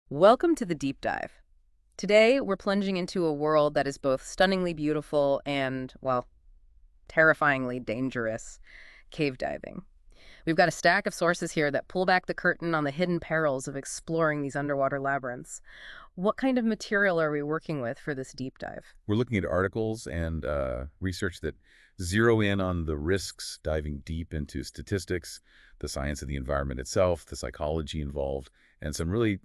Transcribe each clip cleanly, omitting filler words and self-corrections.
Welcome to the deep dive. Today, we're plunging into a world that is both stunningly beautiful and, well, terrifyingly dangerous: cave diving. We've got a stack of sources here that pull back the curtain on the hidden perils of exploring these underwater labyrinths. What kind of material are we working with for this deep dive? We're looking at articles and research that zero in on the risks, diving deep into statistics, the science of the environment itself, the psychology involved, and some really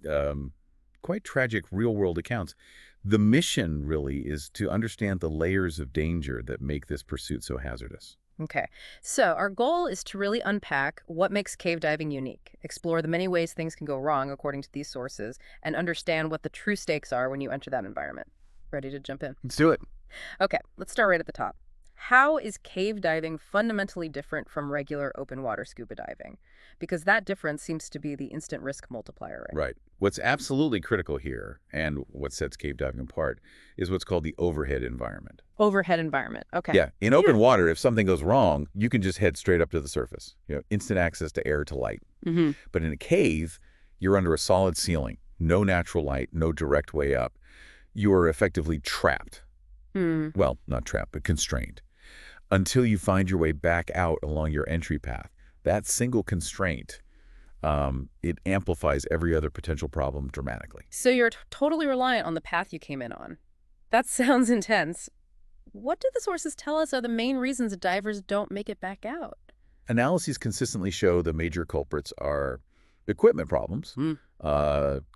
quite tragic real-world accounts. The mission really is to understand the layers of danger that make this pursuit so hazardous. Okay, so our goal is to really unpack what makes cave diving unique, explore the many ways things can go wrong according to these sources, and understand what the true stakes are when you enter that environment. Ready to jump in? Let's do it. Okay, let's start right at the top. How is cave diving fundamentally different from regular open water scuba diving? Because that difference seems to be the instant risk multiplier, right? Right. What's absolutely critical here, and what sets cave diving apart, is what's called the overhead environment. Overhead environment. Okay. Yeah, in open water, if something goes wrong, you can just head straight up to the surface. Instant access to air, to light. Mm-hmm. But in a cave, you're under a solid ceiling, no natural light, no direct way up. You are effectively trapped. Hmm. Well, not trapped, but constrained, until you find your way back out along your entry path. That single constraint, it amplifies every other potential problem dramatically. So you're totally reliant on the path you came in on. That sounds intense. What do the sources tell us are the main reasons divers don't make it back out? Analyses consistently show the major culprits are equipment problems, Hmm.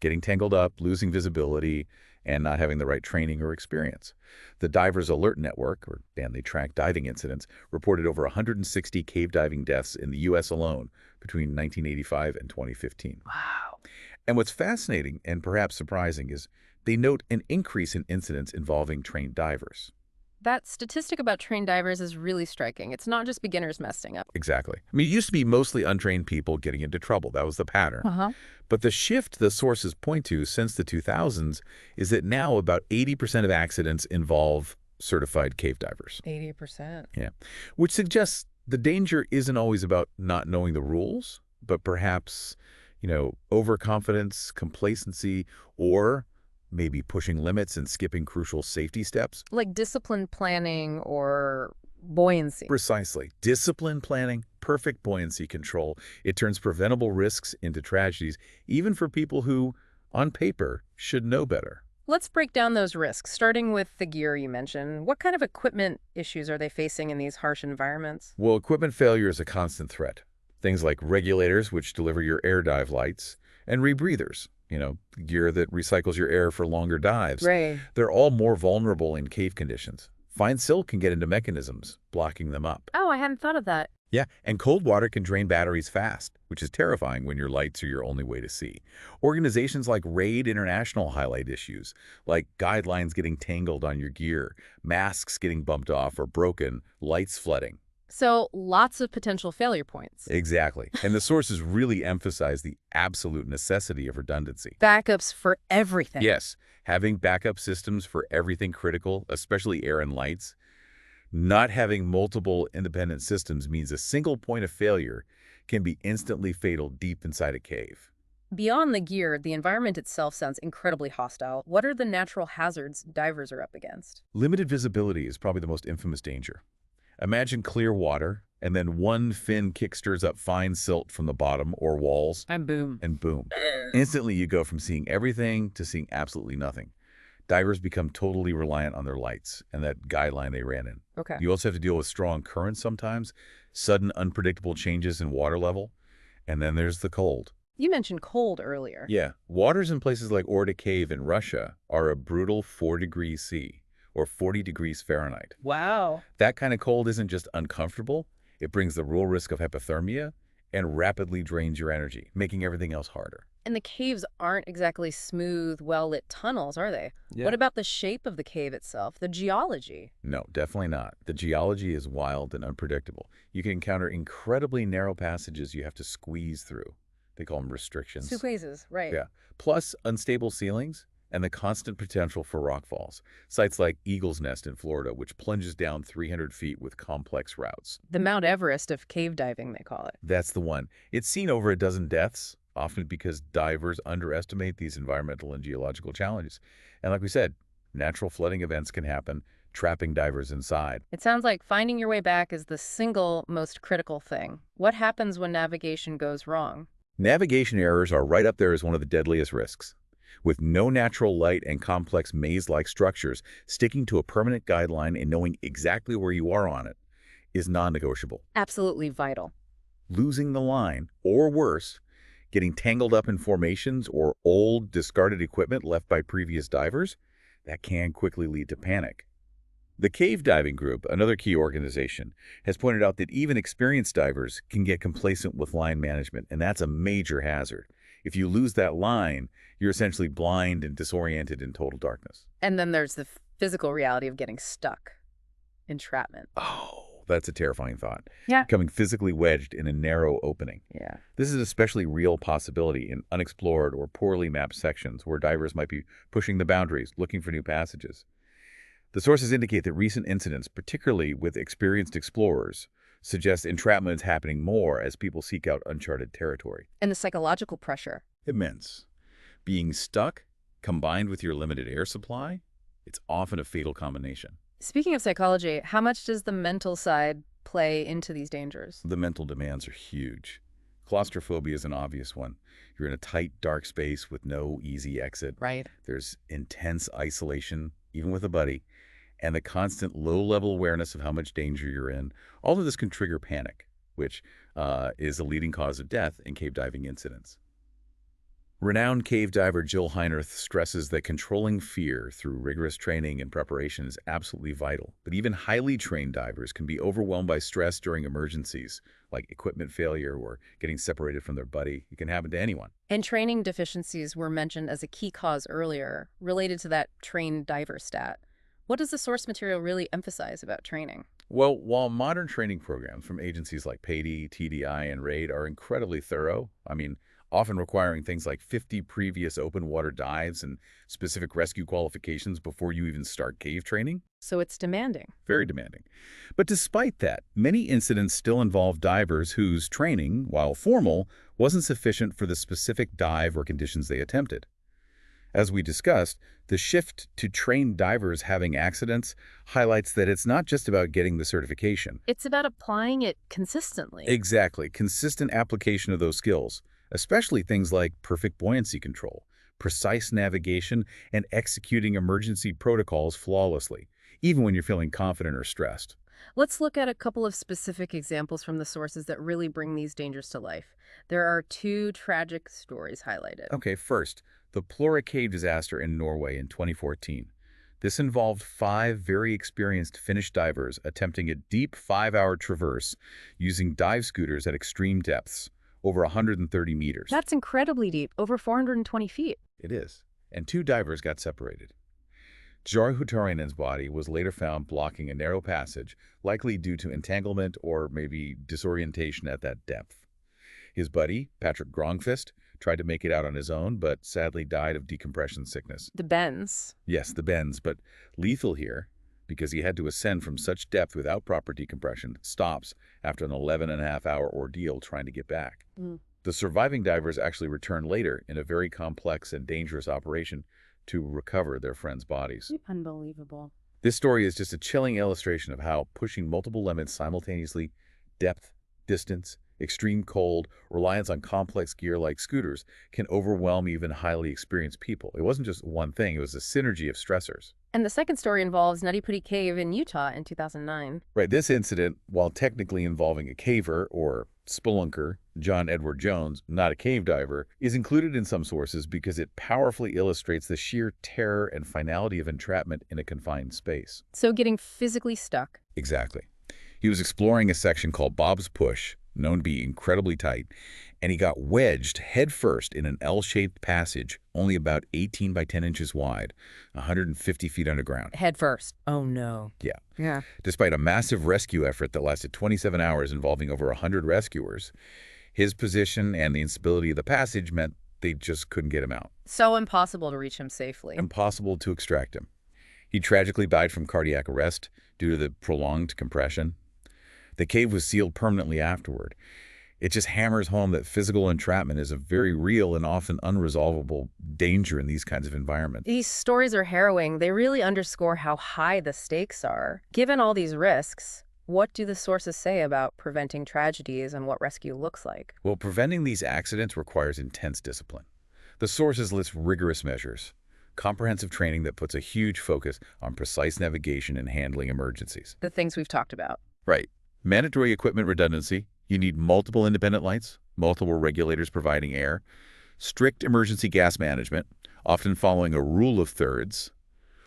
getting tangled up, losing visibility, and not having the right training or experience. The Divers Alert Network, or Dan, they track diving incidents, reported over 160 cave diving deaths in the U.S. alone between 1985 and 2015. Wow. And what's fascinating and perhaps surprising is they note an increase in incidents involving trained divers. That statistic about trained divers is really striking. It's not just beginners messing up. Exactly. I mean, it used to be mostly untrained people getting into trouble. That was the pattern. Uh-huh. But the shift the sources point to since the 2000s is that now about 80% of accidents involve certified cave divers. 80%. Yeah. Which suggests the danger isn't always about not knowing the rules, but perhaps, overconfidence, complacency, or maybe pushing limits and skipping crucial safety steps. Like disciplined planning or buoyancy. Precisely. Discipline planning, perfect buoyancy control. It turns preventable risks into tragedies, even for people who, on paper, should know better. Let's break down those risks, starting with the gear you mentioned. What kind of equipment issues are they facing in these harsh environments? Well, equipment failure is a constant threat. Things like regulators, which deliver your air dive lights, and rebreathers, gear that recycles your air for longer dives. Right. They're all more vulnerable in cave conditions. Fine silt can get into mechanisms, blocking them up. Oh, I hadn't thought of that. Yeah, and cold water can drain batteries fast, which is terrifying when your lights are your only way to see. Organizations like RAID International highlight issues, like guidelines getting tangled on your gear, masks getting bumped off or broken, lights flooding. So lots of potential failure points. Exactly. And the sources really emphasize the absolute necessity of redundancy. Backups for everything. Yes, having backup systems for everything critical, especially air and lights. Not having multiple independent systems means a single point of failure can be instantly fatal deep inside a cave. Beyond the gear, the environment itself sounds incredibly hostile. What are the natural hazards divers are up against? Limited visibility is probably the most infamous danger. Imagine clear water, and then one fin kick stirs up fine silt from the bottom or walls, And boom. and boom. Instantly you go from seeing everything to seeing absolutely nothing. Divers become totally reliant on their lights and that guideline they ran in. Okay. You also have to deal with strong currents sometimes, sudden unpredictable changes in water level, and then there's the cold. You mentioned cold earlier. Yeah, waters in places like Orda Cave in Russia are a brutal 4 degrees C, or 40 degrees Fahrenheit. Wow. That kind of cold isn't just uncomfortable, it brings the real risk of hypothermia and rapidly drains your energy, making everything else harder. And the caves aren't exactly smooth, well-lit tunnels, are they? Yeah. What about the shape of the cave itself, the geology? No, definitely not. The geology is wild and unpredictable. You can encounter incredibly narrow passages you have to squeeze through. They call them restrictions. Suquezes, right. Yeah. Plus unstable ceilings and the constant potential for rockfalls. Sites like Eagle's Nest in Florida, which plunges down 300 feet with complex routes. The Mount Everest of cave diving, they call it. That's the one. It's seen over a dozen deaths, often because divers underestimate these environmental and geological challenges. And like we said, natural flooding events can happen, trapping divers inside. It sounds like finding your way back is the single most critical thing. What happens when navigation goes wrong? Navigation errors are right up there as one of the deadliest risks. With no natural light and complex maze-like structures, sticking to a permanent guideline and knowing exactly where you are on it is non-negotiable. Absolutely vital. Losing the line, or worse, getting tangled up in formations or old, discarded equipment left by previous divers, that can quickly lead to panic. The Cave Diving Group, another key organization, has pointed out that even experienced divers can get complacent with line management, and that's a major hazard. If you lose that line, you're essentially blind and disoriented in total darkness. And then there's the physical reality of getting stuck. Entrapment. Oh, that's a terrifying thought. Yeah. Becoming physically wedged in a narrow opening. Yeah. This is an especially real possibility in unexplored or poorly mapped sections where divers might be pushing the boundaries, looking for new passages. The sources indicate that recent incidents, particularly with experienced explorers, suggest entrapment is happening more as people seek out uncharted territory. And the psychological pressure. Immense. Being stuck, combined with your limited air supply, it's often a fatal combination. Speaking of psychology, how much does the mental side play into these dangers? The mental demands are huge. Claustrophobia is an obvious one. You're in a tight, dark space with no easy exit. Right. There's intense isolation, even with a buddy, and the constant low-level awareness of how much danger you're in. All of this can trigger panic, which is a leading cause of death in cave diving incidents. Renowned cave diver Jill Heinerth stresses that controlling fear through rigorous training and preparation is absolutely vital. But even highly trained divers can be overwhelmed by stress during emergencies, like equipment failure or getting separated from their buddy. It can happen to anyone. And training deficiencies were mentioned as a key cause earlier, related to that trained diver stat. What does the source material really emphasize about training? Well, while modern training programs from agencies like PADI, TDI, and RAID are incredibly thorough, often requiring things like 50 previous open water dives and specific rescue qualifications before you even start cave training. So it's demanding. Very demanding. But despite that, many incidents still involve divers whose training, while formal, wasn't sufficient for the specific dive or conditions they attempted. As we discussed, the shift to trained divers having accidents highlights that it's not just about getting the certification. It's about applying it consistently. Exactly. Consistent application of those skills, especially things like perfect buoyancy control, precise navigation, and executing emergency protocols flawlessly, even when you're feeling confident or stressed. Let's look at a couple of specific examples from the sources that really bring these dangers to life. There are two tragic stories highlighted. Okay, first, the Plora Cave disaster in Norway in 2014. This involved 5 very experienced Finnish divers attempting a deep 5-hour traverse using dive scooters at extreme depths, over 130 meters. That's incredibly deep, over 420 feet. It is. And 2 divers got separated. Jari Huitarinen's body was later found blocking a narrow passage, likely due to entanglement or maybe disorientation at that depth. His buddy, Patrick Grongfist, tried to make it out on his own, but sadly died of decompression sickness. The bends. Yes, the bends, but lethal here, because he had to ascend from such depth without proper decompression, stops after an 11.5-hour ordeal trying to get back. The surviving divers actually returned later in a very complex and dangerous operation to recover their friends' bodies. Unbelievable. This story is just a chilling illustration of how pushing multiple limits simultaneously, depth, distance, extreme cold, reliance on complex gear like scooters, can overwhelm even highly experienced people. It wasn't just one thing, it was a synergy of stressors. And the second story involves Nutty Putty Cave in Utah in 2009. Right, this incident, while technically involving a caver or spelunker, John Edward Jones, not a cave diver, is included in some sources because it powerfully illustrates the sheer terror and finality of entrapment in a confined space. So getting physically stuck. Exactly. He was exploring a section called Bob's Push, known to be incredibly tight, and he got wedged headfirst in an L-shaped passage only about 18 by 10 inches wide, 150 feet underground. Head first. Oh, no. Yeah. Despite a massive rescue effort that lasted 27 hours involving over 100 rescuers, his position and the instability of the passage meant they just couldn't get him out. So impossible to reach him safely. Impossible to extract him. He tragically died from cardiac arrest due to the prolonged compression. The cave was sealed permanently afterward. It just hammers home that physical entrapment is a very real and often unresolvable danger in these kinds of environments. These stories are harrowing. They really underscore how high the stakes are. Given all these risks, what do the sources say about preventing tragedies and what rescue looks like? Well, preventing these accidents requires intense discipline. The sources list rigorous measures, comprehensive training that puts a huge focus on precise navigation and handling emergencies. The things we've talked about. Right. Mandatory equipment redundancy. You need multiple independent lights, multiple regulators providing air, strict emergency gas management, often following a rule of thirds.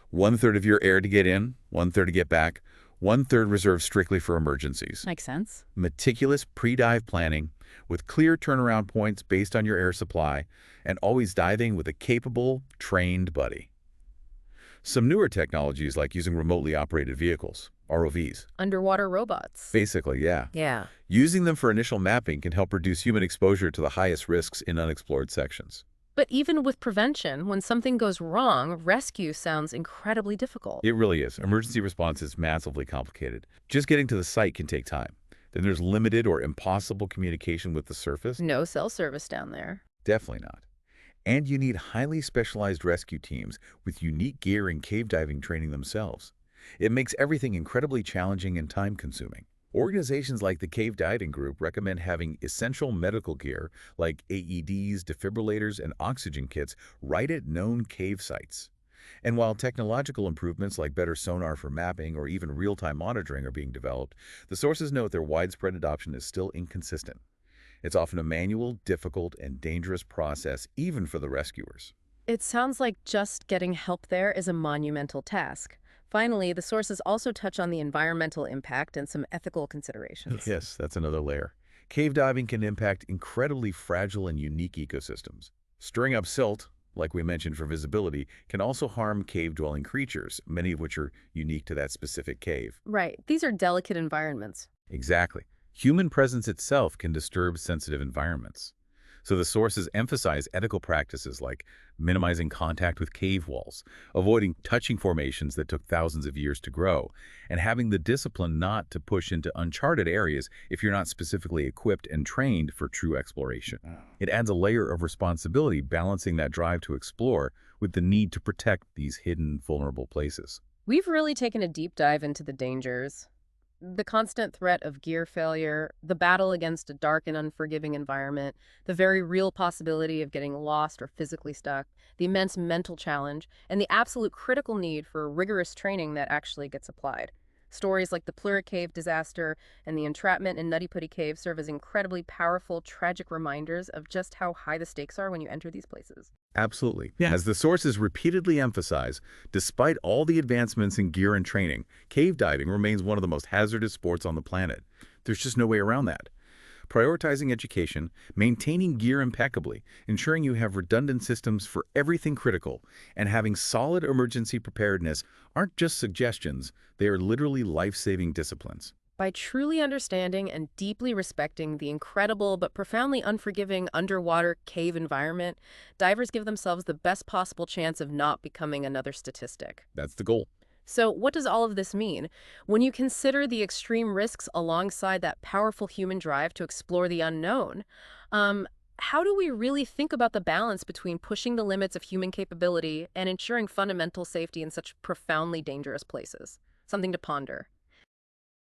One-third of your air to get in, one-third to get back, one-third reserved strictly for emergencies. Makes sense. Meticulous pre-dive planning with clear turnaround points based on your air supply, and always diving with a capable, trained buddy. Some newer technologies like using remotely operated vehicles, ROVs. Underwater robots. Basically, yeah. Yeah. Using them for initial mapping can help reduce human exposure to the highest risks in unexplored sections. But even with prevention, when something goes wrong, rescue sounds incredibly difficult. It really is. Emergency response is massively complicated. Just getting to the site can take time. Then there's limited or impossible communication with the surface. No cell service down there. Definitely not. And you need highly specialized rescue teams with unique gear and cave diving training themselves. It makes everything incredibly challenging and time-consuming. Organizations like the Cave Diving Group recommend having essential medical gear like AEDs, defibrillators, and oxygen kits right at known cave sites. And while technological improvements like better sonar for mapping or even real-time monitoring are being developed, the sources note their widespread adoption is still inconsistent. It's often a manual, difficult, and dangerous process, even for the rescuers. It sounds like just getting help there is a monumental task. Finally, the sources also touch on the environmental impact and some ethical considerations. Yes, that's another layer. Cave diving can impact incredibly fragile and unique ecosystems. Stirring up silt, like we mentioned for visibility, can also harm cave-dwelling creatures, many of which are unique to that specific cave. Right. These are delicate environments. Exactly. Human presence itself can disturb sensitive environments. So the sources emphasize ethical practices like minimizing contact with cave walls, avoiding touching formations that took thousands of years to grow, and having the discipline not to push into uncharted areas if you're not specifically equipped and trained for true exploration. It adds a layer of responsibility, balancing that drive to explore with the need to protect these hidden, vulnerable places. We've really taken a deep dive into the dangers. The constant threat of gear failure, the battle against a dark and unforgiving environment, the very real possibility of getting lost or physically stuck, the immense mental challenge, and the absolute critical need for rigorous training that actually gets applied. Stories like the Plura Cave disaster and the entrapment in Nutty Putty Cave serve as incredibly powerful, tragic reminders of just how high the stakes are when you enter these places. Absolutely. Yeah. As the sources repeatedly emphasize, despite all the advancements in gear and training, cave diving remains one of the most hazardous sports on the planet. There's just no way around that. Prioritizing education, maintaining gear impeccably, ensuring you have redundant systems for everything critical, and having solid emergency preparedness aren't just suggestions, they are literally life-saving disciplines. By truly understanding and deeply respecting the incredible but profoundly unforgiving underwater cave environment, divers give themselves the best possible chance of not becoming another statistic. That's the goal. So what does all of this mean? When you consider the extreme risks alongside that powerful human drive to explore the unknown, how do we really think about the balance between pushing the limits of human capability and ensuring fundamental safety in such profoundly dangerous places? Something to ponder.